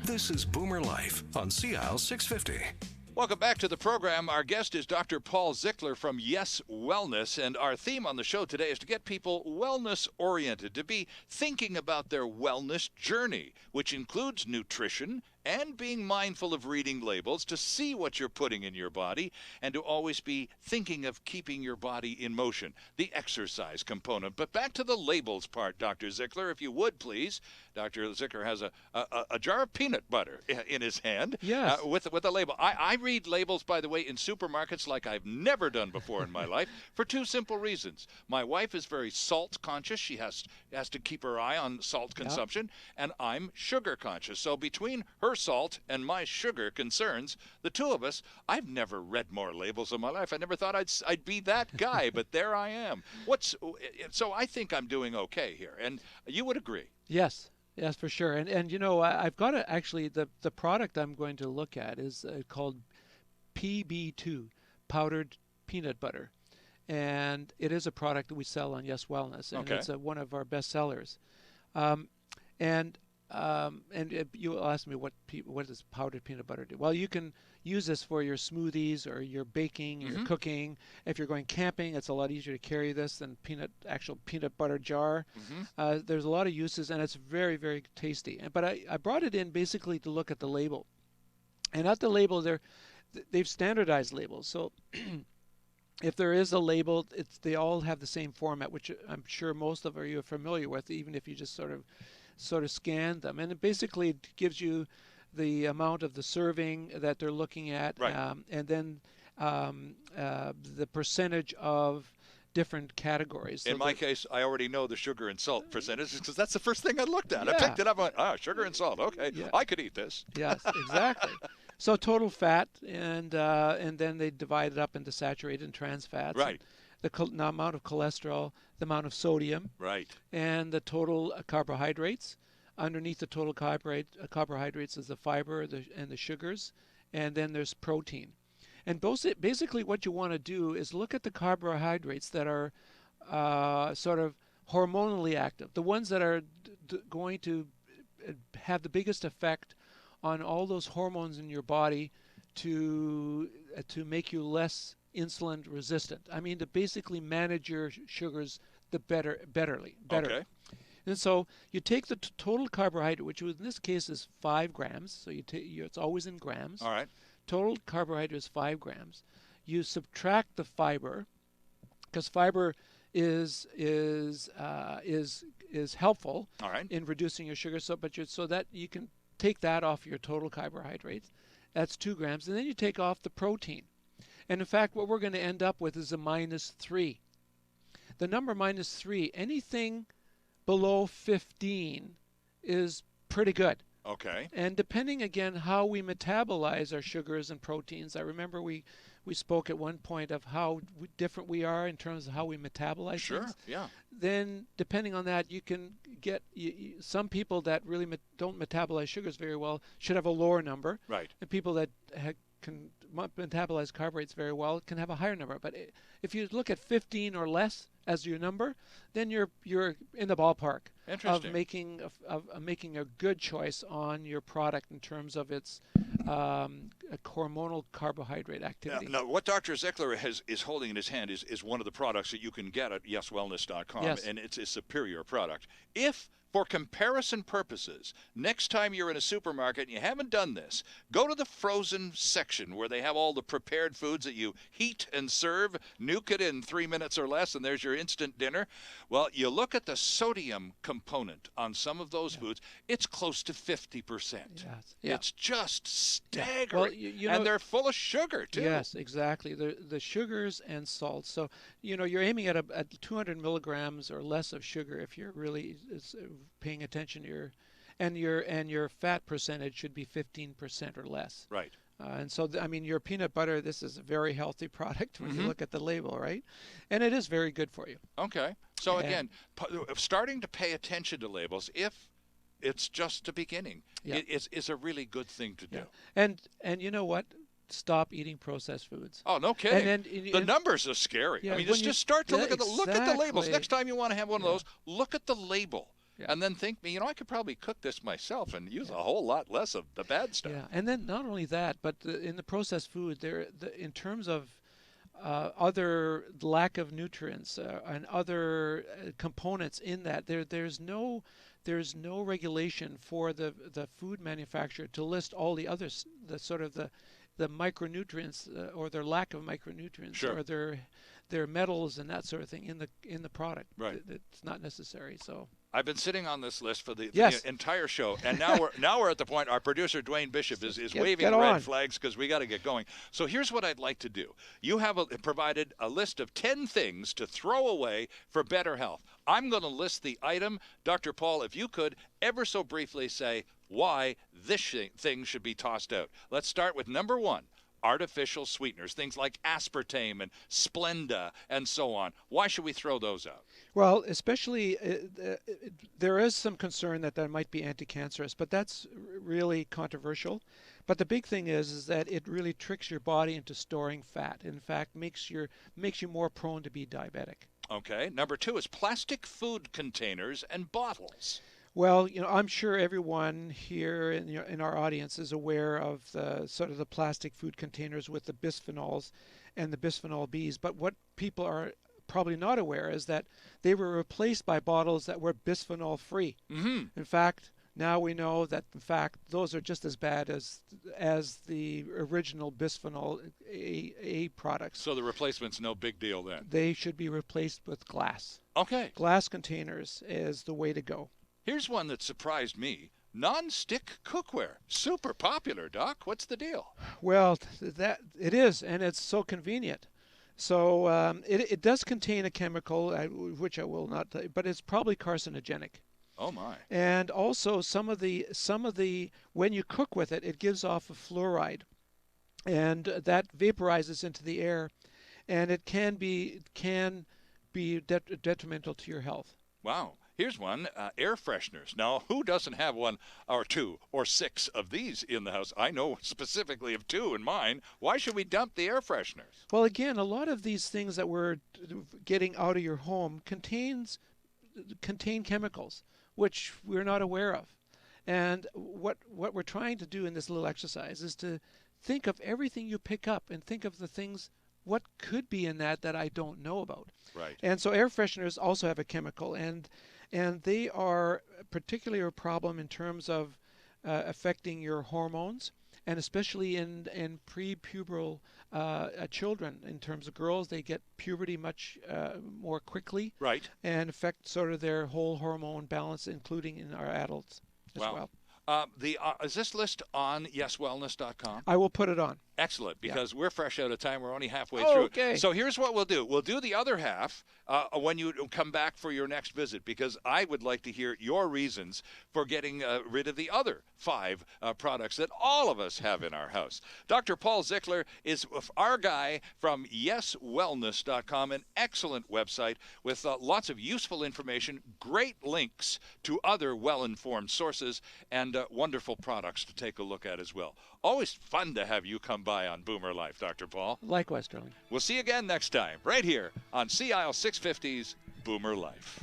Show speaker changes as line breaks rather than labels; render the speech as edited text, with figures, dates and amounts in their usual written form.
This is Boomer Life on CL 650.
Welcome back to the program. Our guest is Dr. Paul Zickler from YesWellness, and our theme on the show today is to get people wellness-oriented, to be thinking about their wellness journey, which includes nutrition and being mindful of reading labels to see what you're putting in your body, and to always be thinking of keeping your body in motion, the exercise component. But back to the labels part, Dr. Zickler, if you would, please. Dr. Zickler has a jar of peanut butter in his hand.
Yes.
With a label. I read labels, by the way, in supermarkets like I've never done before in my life for two simple reasons. My wife is very salt conscious. She has to keep her eye on salt consumption, and I'm sugar conscious. So between her salt and my sugar concerns, the two of us, I've never read more labels in my life. I never thought I'd be that guy, but there I am. So I think I'm doing okay here, and you would agree.
Yes, for sure. And you know, I've got to actually, the product I'm going to look at is called PB2, powdered peanut butter. And it is a product that we sell on YesWellness, and it's one of our best sellers. And you'll ask me what does powdered peanut butter do? Well, you can use this for your smoothies or your baking, your cooking. If you're going camping, it's a lot easier to carry this than actual peanut butter jar. There's a lot of uses, and it's very, very tasty. But I brought it in basically to look at the label. And at the label, they've standardized labels. So if there is a label, they all have the same format, which I'm sure most of you are familiar with, even if you just sort of scan them. And it basically gives you the amount of the serving that they're looking at, and then the percentage of different categories. So
in my case, I already know the sugar and salt percentages because that's the first thing I looked at. I picked it up and went, sugar and salt. Okay, I could eat this.
Yes, exactly. So total fat, and then they divide it up into saturated and trans fats.
Right.
The amount of cholesterol, the amount of sodium, and the total carbohydrates. Underneath the total carbohydrates is the fiber and the sugars, and then there's protein. And basically what you want to do is look at the carbohydrates that are sort of hormonally active, the ones that are going to have the biggest effect on all those hormones in your body to make you less insulin resistant. I mean, to basically manage your sugars better. Okay. And so you take the total carbohydrate, which in this case is 5 grams. So it's always in grams.
All right.
Total carbohydrate is 5 grams. You subtract the fiber, because fiber is helpful in reducing your sugar. So that you can take that off your total carbohydrates. That's 2 grams, and then you take off the protein. And in fact, what we're going to end up with is a -3. The number -3, anything below 15 is pretty good.
Okay.
And depending, again, how we metabolize our sugars and proteins, I remember we spoke at one point of how different we are in terms of how we metabolize things.
Yeah.
Then, depending on that, you can get some people that really don't metabolize sugars very well should have a lower number.
Right.
And people that can metabolize carbohydrates very well can have a higher number. But if you look at 15 or less as your number, then you're in the ballpark of making a good choice on your product in terms of its hormonal carbohydrate activity.
Now, what Dr. Zickler is holding in his hand is one of the products that you can get at YesWellness.com, and it's a superior product. If, for comparison purposes, next time you're in a supermarket and you haven't done this, go to the frozen section where they have all the prepared foods that you heat and serve, nuke it in 3 minutes or less, and there's your instant dinner. Well, you look at the sodium component on some of those foods, it's close to 50%.
Yes.
It's just staggering.
Well, you know,
and they're full of sugar, too.
Yes, exactly. The sugars and salts. So, you're aiming at 200 milligrams or less of sugar if you're really paying attention to your fat percentage should be 15% or less.
Right.
And so, your peanut butter, this is a very healthy product when you look at the label, right? And it is very good for you. Okay.
So, again, starting to pay attention to labels, if it's just a beginning, it's a really good thing to do.
And you know what? Stop eating processed foods.
Oh, no kidding. The numbers are scary.
Yeah,
just start to look at the labels. Next time you want to have one of those, look at the label.
Yeah.
and then think, I could probably cook this myself and use a whole lot less of the bad stuff.
Yeah, and then not only that, but in the processed food, in terms of other lack of nutrients and other components in that, there's no regulation for the food manufacturer to list all the others, the sort of the micronutrients or their lack of micronutrients,
Sure.
or their metals and that sort of thing in the product.
Right.
It's not necessary. So
I've been sitting on this list for the
Yes.
entire show, and now we're at the point. Our producer Dwayne Bishop is waving
get
red
on.
flags because we got to get going. So here's what I'd like to do. You have provided a list of 10 things to throw away for better health. I'm going to list the item. Dr. Paul, if you could ever so briefly say why this thing should be tossed out. Let's start with number 1. Artificial sweeteners, things like aspartame and Splenda and so on. Why should we throw those out?
Well, especially there is some concern that might be anti-cancerous, but that's really controversial. But the big thing is that it really tricks your body into storing fat. In fact, makes you more prone to be diabetic.
Okay. Number 2 is plastic food containers and bottles.
Well, I'm sure everyone here in our audience is aware of the sort of the plastic food containers with the bisphenols and the bisphenol Bs. But what people are probably not aware is that they were replaced by bottles that were bisphenol free.
Mm-hmm.
In fact, now we know that in fact those are just as bad as the original bisphenol A products.
So the replacement's no big deal then.
They should be replaced with glass.
Okay.
Glass containers is the way to go.
Here's one that surprised me. Non-stick cookware. Super popular, Doc. What's the deal?
Well, that it is, and it's so convenient. So it does contain a chemical, which I will not tell you, but it's probably carcinogenic.
Oh my.
And also some of the when you cook with it, it gives off a fluoride, and that vaporizes into the air, and it can be detrimental to your health.
Wow. Here's one, air fresheners. Now, who doesn't have one or 2 or 6 of these in the house? I know specifically of 2 in mine. Why should we dump the air fresheners?
Well, again, a lot of these things that we're getting out of your home contain chemicals, which we're not aware of. And what we're trying to do in this little exercise is to think of everything you pick up and think of the things, what could be in that I don't know about.
Right.
And so air fresheners also have a chemical, and they are particularly a problem in terms of affecting your hormones, and especially in pre-pubertal children. In terms of girls, they get puberty much more quickly,
Right.
and affect sort of their whole hormone balance, including in our adults as well.
Is this list on YesWellness.com?
I will put it on.
Excellent, because we're fresh out of time. We're only halfway
Oh,
through.
okay.
So here's what we'll do. We'll do the other half when you come back for your next visit, because I would like to hear your reasons for getting rid of the other 5 products that all of us have in our house. Dr. Paul Zickler is our guy from YesWellness.com, an excellent website with lots of useful information, great links to other well-informed sources, and wonderful products to take a look at as well. Always fun to have you come by on Boomer Life, Dr. Paul.
Likewise, darling.
We'll see you again next time, right here on CIL 650's Boomer Life.